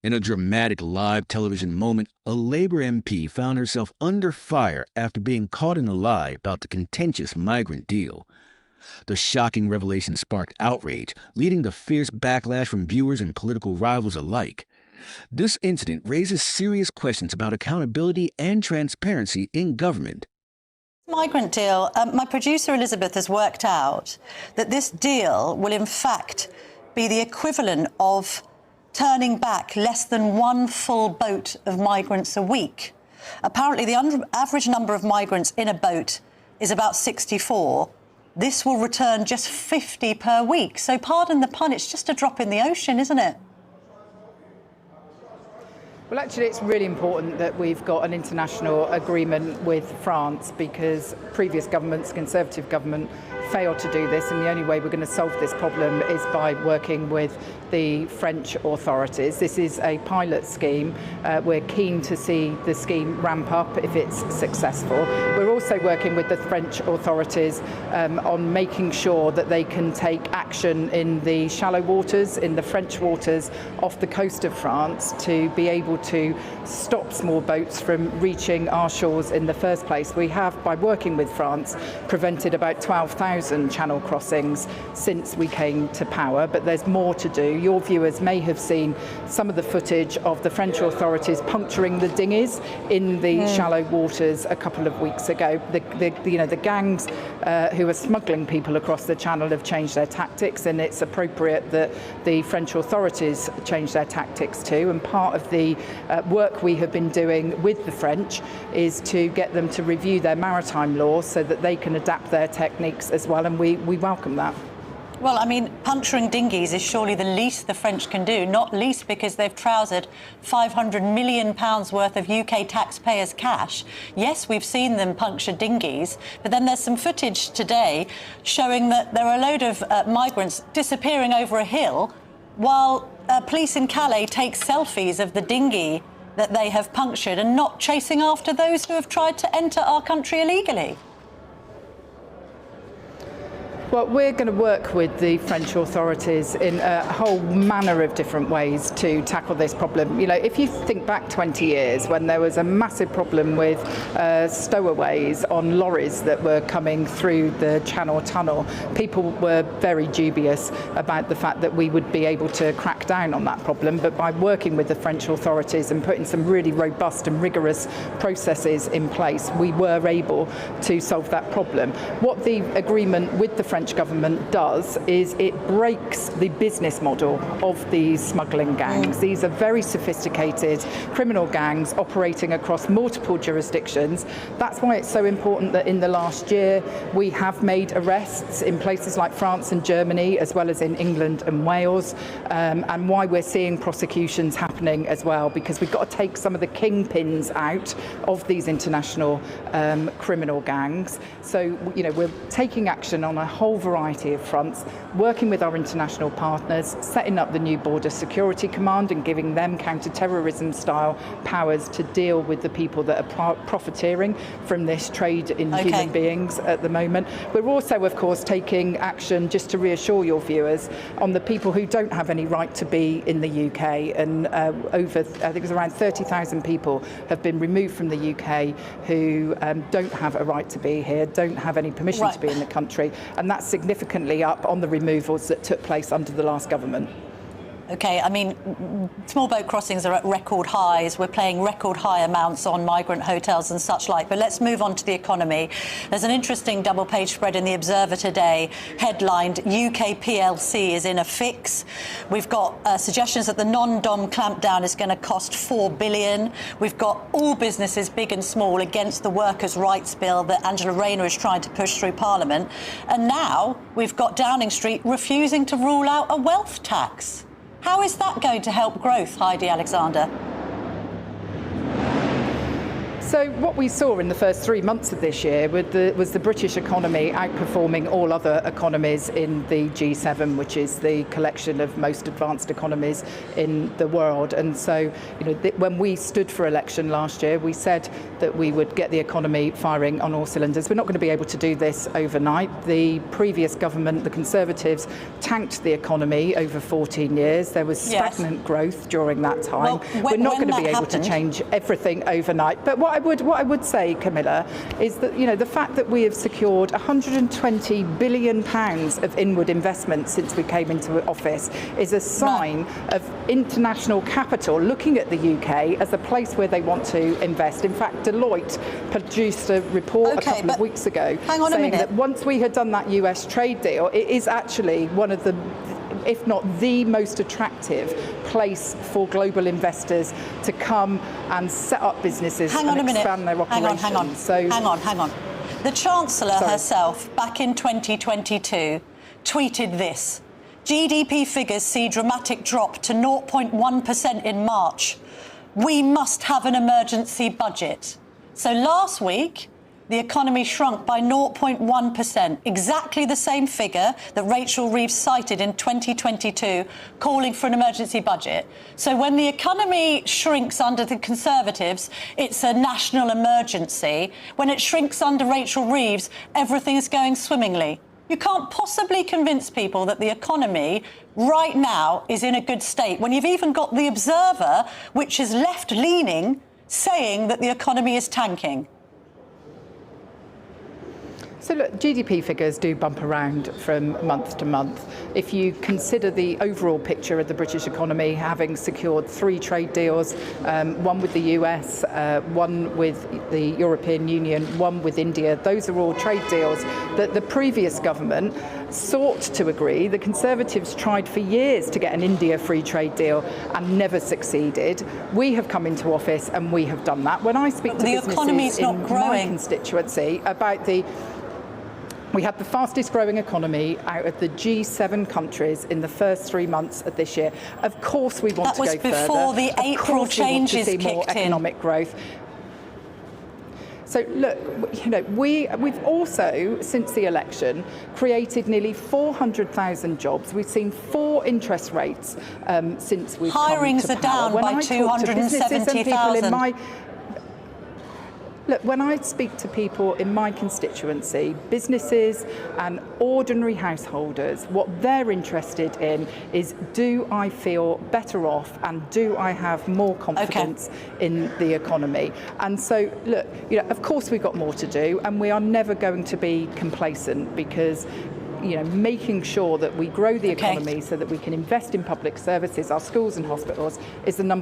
In a dramatic live television moment, a Labour MP found herself under fire after being caught in a lie about the contentious migrant deal. The shocking revelation sparked outrage, leading to fierce backlash from viewers and political rivals alike. This incident raises serious questions about accountability and transparency in government. Migrant deal, my producer Elizabeth has worked out that this deal will in fact be the equivalent of turning back less than one full boat of migrants a week. Apparently, the average number of migrants in a boat is about 64. This will return just 50 per week. So pardon the pun, it's just a drop in the ocean, isn't it? Well, actually, it's really important that we've got an international agreement with France because previous governments, Conservative government, failed to do this, and the only way we're going to solve this problem is by working with the French authorities. This is a pilot scheme. We're keen to see the scheme ramp up if it's successful. We're also working with the French authorities on making sure that they can take action in the shallow waters, in the French waters off the coast of France, to be able to stop small boats from reaching our shores in the first place. We have, by working with France, prevented about 12,000 channel crossings since we came to power, but there's more to do. Your viewers may have seen some of the footage of the French authorities puncturing the dinghies in the shallow waters a couple of weeks ago. The gangs who are smuggling people across the channel have changed their tactics, and it's appropriate that the French authorities change their tactics too. And part of the work we have been doing with the French is to get them to review their maritime laws so that they can adapt their techniques as well, and we welcome that. Well, I mean, puncturing dinghies is surely the least the French can do, not least because they've trousered £500 million worth of UK taxpayers' cash. Yes, we've seen them puncture dinghies, but then there's some footage today showing that there are a load of migrants disappearing over a hill while police in Calais take selfies of the dinghy that they have punctured and not chasing after those who have tried to enter our country illegally. Well, we're going to work with the French authorities in a whole manner of different ways to tackle this problem. You know, if you think back 20 years when there was a massive problem with stowaways on lorries that were coming through the Channel Tunnel, people were very dubious about the fact that we would be able to crack down on that problem. But by working with the French authorities and putting some really robust and rigorous processes in place, we were able to solve that problem. What the agreement with the French government does is it breaks the business model of these smuggling gangs. These are very sophisticated criminal gangs operating across multiple jurisdictions. That's why it's so important that in the last year we have made arrests in places like France and Germany, as well as in England and Wales, and why we're seeing prosecutions happening as well, because we've got to take some of the kingpins out of these international criminal gangs. So, you know, we're taking action on a whole variety of fronts, working with our international partners, setting up the new Border Security Command and giving them counter-terrorism style powers to deal with the people that are profiteering from this trade in human beings at the moment. We're also, of course, taking action, just to reassure your viewers, on the people who don't have any right to be in the UK, and over, I think it was around 30,000 people have been removed from the UK who don't have a right to be here, don't have any permission to be in the country, and that's significantly up on the removals that took place under the last government. OK, I mean, small boat crossings are at record highs. We're paying record high amounts on migrant hotels and such like. But let's move on to the economy. There's an interesting double-page spread in The Observer today, headlined, UK PLC is in a fix. We've got suggestions that the non-dom clampdown is going to cost $4 billion. We've got all businesses, big and small, against the workers' rights bill that Angela Rayner is trying to push through Parliament. And now we've got Downing Street refusing to rule out a wealth tax. How is that going to help growth, Heidi Alexander? So what we saw in the first 3 months of this year was the British economy outperforming all other economies in the G7, which is the collection of most advanced economies in the world. And so, when we stood for election last year, we said that we would get the economy firing on all cylinders. We're not going to be able to do this overnight. The previous government, the Conservatives, tanked the economy over 14 years. There was stagnant growth during that time. We're not going to be able to change everything overnight. But what I would say, Camilla, is that the fact that we have secured £120 billion of inward investment since we came into office is a sign of international capital looking at the UK as a place where they want to invest. In fact, Deloitte produced a report a couple of weeks ago saying that once we had done that US trade deal, it is actually one of the, if not the most attractive place for global investors to come and set up businesses and expand their operations. Hang on. The Chancellor herself, back in 2022, tweeted this: GDP figures see dramatic drop to 0.1% in March. We must have an emergency budget. So last week, the economy shrunk by 0.1%, exactly the same figure that Rachel Reeves cited in 2022, calling for an emergency budget. So when the economy shrinks under the Conservatives, it's a national emergency. When it shrinks under Rachel Reeves, everything is going swimmingly. You can't possibly convince people that the economy right now is in a good state when you've even got The Observer, which is left-leaning, saying that the economy is tanking. So look, GDP figures do bump around from month to month. If you consider the overall picture of the British economy, having secured 3 trade deals, one with the US, one with the European Union, one with India, those are all trade deals that the previous government sought to agree. The Conservatives tried for years to get an India free trade deal and never succeeded. We have come into office and we have done that. When I speak to businesses in my constituency about we had the fastest growing economy out of the G7 countries in the first 3 months of this year. Of course we want to go further. That was before the April changes kicked in. More economic growth. So look, we've also, since the election, created nearly 400,000 jobs. We've seen 4 interest rates since we've come to power. Hirings are down by 270,000. Look, when I speak to people in my constituency, businesses and ordinary householders, what they're interested in is, do I feel better off and do I have more confidence in the economy? And so, look, of course we've got more to do and we are never going to be complacent because making sure that we grow the economy so that we can invest in public services, our schools and hospitals, is the number